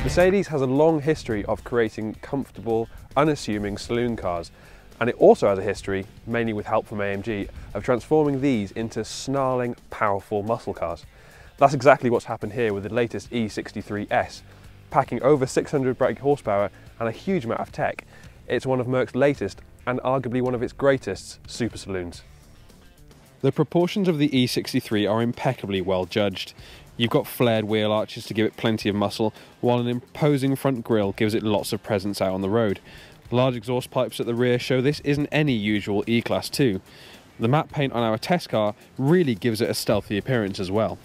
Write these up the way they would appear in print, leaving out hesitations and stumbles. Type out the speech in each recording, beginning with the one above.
Mercedes has a long history of creating comfortable, unassuming saloon cars, and it also has a history, mainly with help from AMG, of transforming these into snarling, powerful muscle cars. That's exactly what's happened here with the latest E63S. Packing over 600 brake horsepower and a huge amount of tech, it's one of Merc's latest and arguably one of its greatest super saloons. The proportions of the E63 are impeccably well judged. You've got flared wheel arches to give it plenty of muscle, while an imposing front grille gives it lots of presence out on the road. Large exhaust pipes at the rear show this isn't any usual E-Class 2. The matte paint on our test car really gives it a stealthy appearance as well.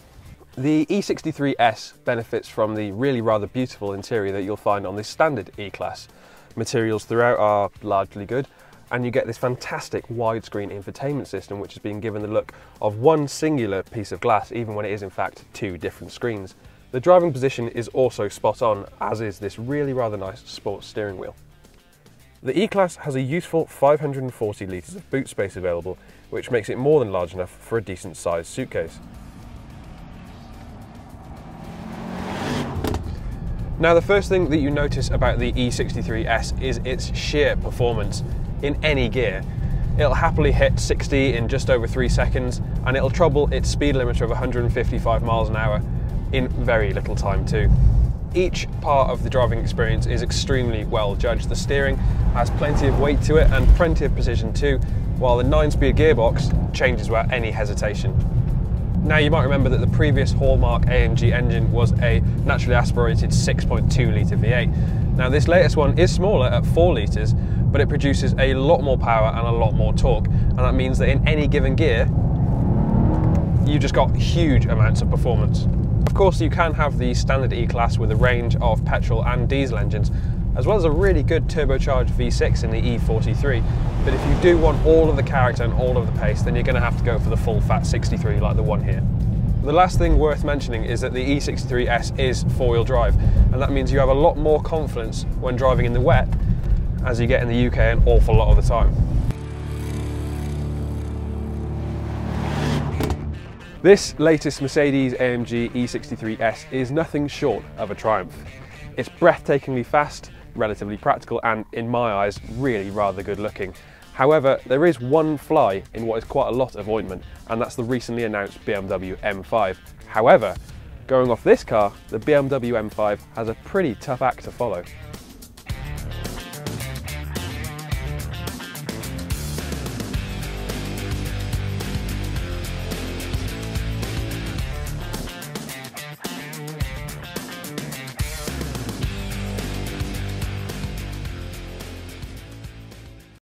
The E63S benefits from the really rather beautiful interior that you'll find on the standard E-Class. Materials throughout are largely good, and you get this fantastic widescreen infotainment system which is being given the look of one singular piece of glass, even when it is in fact two different screens. The driving position is also spot on, as is this really rather nice sports steering wheel. The E-Class has a useful 540 litres of boot space available, which makes it more than large enough for a decent sized suitcase. Now, the first thing that you notice about the E63S is its sheer performance. In any gear, it'll happily hit 60 in just over 3 seconds, and it'll trouble its speed limiter of 155 miles an hour in very little time too. Each part of the driving experience is extremely well judged. The steering has plenty of weight to it and plenty of precision too, while the 9-speed gearbox changes without any hesitation. Now, you might remember that the previous hallmark AMG engine was a naturally aspirated 6.2 litre V8. Now, this latest one is smaller at 4 litres, but it produces a lot more power and a lot more torque, and that means that in any given gear you've just got huge amounts of performance. Of course, you can have the standard E-Class with a range of petrol and diesel engines, as well as a really good turbocharged V6 in the E43, but if you do want all of the character and all of the pace, then you're going to have to go for the full fat 63 like the one here. The last thing worth mentioning is that the E63S is 4-wheel drive, and that means you have a lot more confidence when driving in the wet, as you get in the UK an awful lot of the time. This latest Mercedes-AMG E63S is nothing short of a triumph. It's breathtakingly fast, relatively practical, and in my eyes, really rather good looking. However, there is one fly in what is quite a lot of ointment, and that's the recently announced Bmw M5. However, going off this car, the Bmw M5 has a pretty tough act to follow.